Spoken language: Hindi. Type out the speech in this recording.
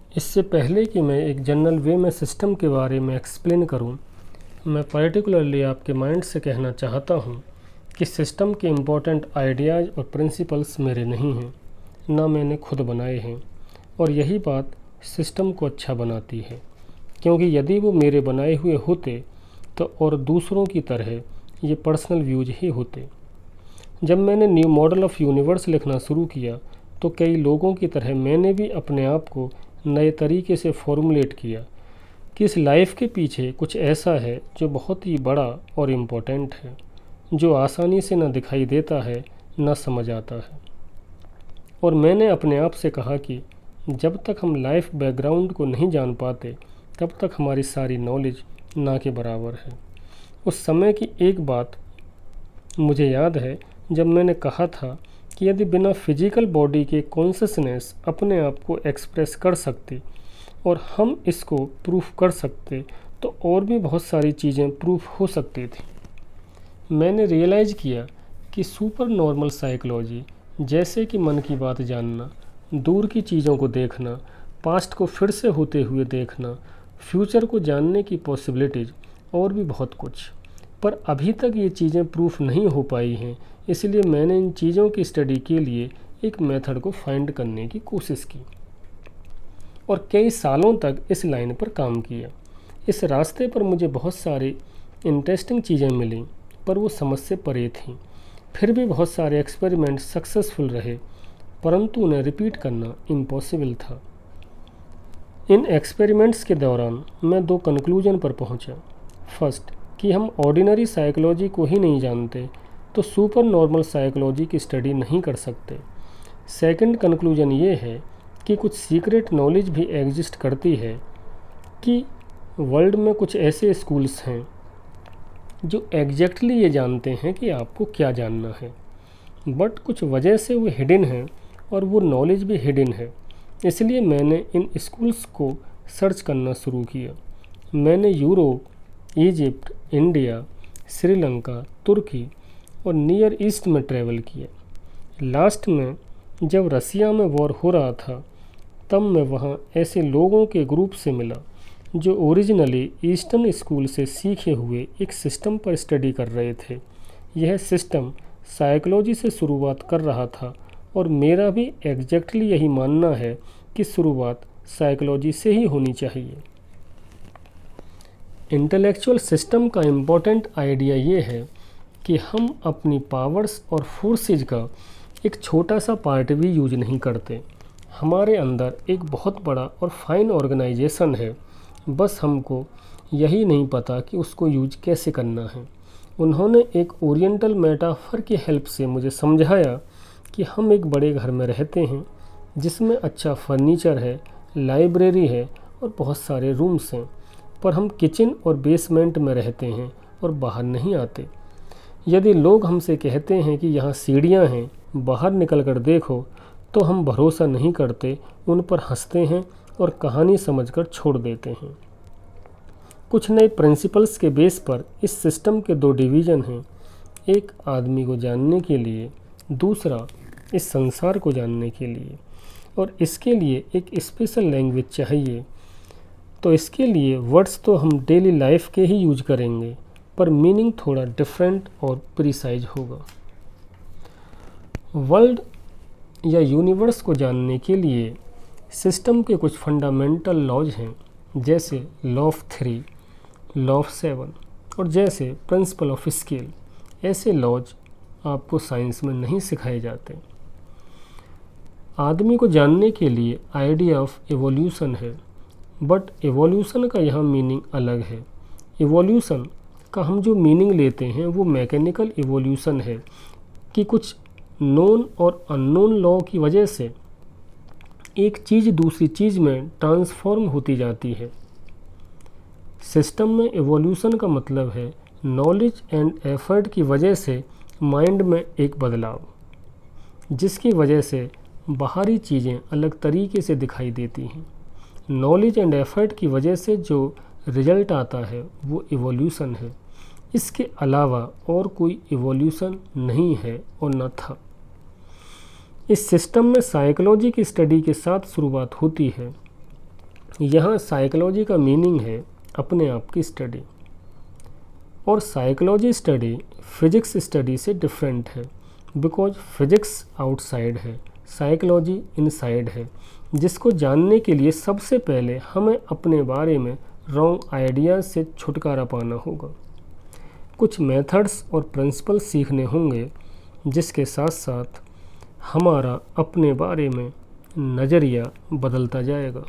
इससे पहले कि मैं एक जनरल वे में सिस्टम के बारे में एक्सप्लेन करूं, मैं पर्टिकुलरली आपके माइंड से कहना चाहता हूं कि सिस्टम के इम्पोर्टेंट आइडियाज़ और प्रिंसिपल्स मेरे नहीं हैं, ना मैंने खुद बनाए हैं। और यही बात सिस्टम को अच्छा बनाती है, क्योंकि यदि वो मेरे बनाए हुए होते तो और दूसरों की तरह ये पर्सनल व्यूज ही होते। जब मैंने न्यू मॉडल ऑफ़ यूनिवर्स लिखना शुरू किया तो कई लोगों की तरह मैंने भी अपने आप को नए तरीके से फॉर्मुलेट किया कि इस लाइफ के पीछे कुछ ऐसा है जो बहुत ही बड़ा और इम्पोर्टेंट है, जो आसानी से ना दिखाई देता है ना समझ आता है। और मैंने अपने आप से कहा कि जब तक हम लाइफ बैकग्राउंड को नहीं जान पाते तब तक हमारी सारी नॉलेज ना के बराबर है। उस समय की एक बात मुझे याद है जब मैंने कहा था कि यदि बिना फिजिकल बॉडी के कॉन्शसनेस अपने आप को एक्सप्रेस कर सकते और हम इसको प्रूफ कर सकते तो और भी बहुत सारी चीज़ें प्रूफ हो सकती थी। मैंने रियलाइज़ किया कि सुपर नॉर्मल साइकोलॉजी, जैसे कि मन की बात जानना, दूर की चीज़ों को देखना, पास्ट को फिर से होते हुए देखना, फ्यूचर को जानने की पॉसिबिलिटीज़ और भी बहुत कुछ, पर अभी तक ये चीज़ें प्रूफ नहीं हो पाई हैं। इसलिए मैंने इन चीज़ों की स्टडी के लिए एक मेथड को फाइंड करने की कोशिश की और कई सालों तक इस लाइन पर काम किया। इस रास्ते पर मुझे बहुत सारी इंटरेस्टिंग चीज़ें मिलीं, पर वो समझ से परे थीं। फिर भी बहुत सारे एक्सपेरिमेंट सक्सेसफुल रहे, परंतु उन्हें रिपीट करना इम्पॉसिबल था। इन एक्सपेरिमेंट्स के दौरान मैं दो कंक्लूजन पर पहुंचा। फर्स्ट, कि हम ऑर्डिनरी साइकोलॉजी को ही नहीं जानते तो सुपर नॉर्मल साइकोलॉजी की स्टडी नहीं कर सकते। सेकंड कंक्लूजन ये है कि कुछ सीक्रेट नॉलेज भी एग्जिस्ट करती है, कि वर्ल्ड में कुछ ऐसे स्कूल्स हैं जो एग्जैक्टली ये जानते हैं कि आपको क्या जानना है, बट कुछ वजह से वो हिडन है और वो नॉलेज भी हिडन है। इसलिए मैंने इन स्कूल्स को सर्च करना शुरू किया। मैंने यूरोप, इजिप्ट, इंडिया, श्रीलंका, तुर्की और नियर ईस्ट में ट्रैवल किया। लास्ट में जब रसिया में वॉर हो रहा था तब मैं वहाँ ऐसे लोगों के ग्रुप से मिला जो ओरिजिनली ईस्टर्न स्कूल से सीखे हुए एक सिस्टम पर स्टडी कर रहे थे। यह सिस्टम साइकोलॉजी से शुरुआत कर रहा था और मेरा भी एग्जैक्टली यही मानना है कि शुरुआत साइकोलॉजी से ही होनी चाहिए। इंटेलेक्चुअल सिस्टम का इम्पोर्टेंट आइडिया ये है कि हम अपनी पावर्स और फोर्सेज का एक छोटा सा पार्ट भी यूज नहीं करते। हमारे अंदर एक बहुत बड़ा और फाइन ऑर्गेनाइजेशन है, बस हमको यही नहीं पता कि उसको यूज कैसे करना है। उन्होंने एक ओरिएंटल मेटाफर की हेल्प से मुझे समझाया कि हम एक बड़े घर में रहते हैं जिसमें अच्छा फर्नीचर है, लाइब्रेरी है और बहुत सारे रूम्स हैं, पर हम किचन और बेसमेंट में रहते हैं और बाहर नहीं आते। यदि लोग हमसे कहते हैं कि यहाँ सीढ़ियाँ हैं, बाहर निकल कर देखो, तो हम भरोसा नहीं करते, उन पर हंसते हैं और कहानी समझकर छोड़ देते हैं। कुछ नए प्रिंसिपल्स के बेस पर इस सिस्टम के दो डिवीज़न हैं, एक आदमी को जानने के लिए, दूसरा इस संसार को जानने के लिए, और इसके लिए एक स्पेशल लैंग्वेज चाहिए। तो इसके लिए वर्ड्स तो हम डेली लाइफ के ही यूज करेंगे, पर मीनिंग थोड़ा डिफरेंट और प्रिसाइज होगा। वर्ल्ड या यूनिवर्स को जानने के लिए सिस्टम के कुछ फंडामेंटल लॉज हैं, जैसे लॉ ऑफ 3, लॉ ऑफ 7 और जैसे प्रिंसिपल ऑफ स्केल। ऐसे लॉज आपको साइंस में नहीं सिखाए जाते। आदमी को जानने के लिए आइडिया ऑफ एवोल्यूशन है, बट एवोल्यूशन का यहाँ मीनिंग अलग है। एवोल्यूशन का हम जो मीनिंग लेते हैं वो मैकेनिकल एवोल्यूशन है कि कुछ नोन और अननोन लॉ की वजह से एक चीज़ दूसरी चीज़ में ट्रांसफॉर्म होती जाती है। सिस्टम में एवोल्यूशन का मतलब है नॉलेज एंड एफर्ट की वजह से माइंड में एक बदलाव, जिसकी वजह से बाहरी चीज़ें अलग तरीके से दिखाई देती हैं। नॉलेज एंड एफर्ट की वजह से जो रिजल्ट आता है वो इवोल्यूशन है। इसके अलावा और कोई इवोल्यूशन नहीं है और न था। इस सिस्टम में साइकोलॉजी की स्टडी के साथ शुरुआत होती है। यहाँ साइकोलॉजी का मीनिंग है अपने आप की स्टडी, और साइकोलॉजी स्टडी फिजिक्स स्टडी से डिफरेंट है, बिकॉज फिजिक्स आउटसाइड है, साइकोलॉजी इनसाइड है, जिसको जानने के लिए सबसे पहले हमें अपने बारे में रॉन्ग आइडियाज़ से छुटकारा पाना होगा। कुछ मेथड्स और प्रिंसिपल सीखने होंगे, जिसके साथ साथ हमारा अपने बारे में नज़रिया बदलता जाएगा।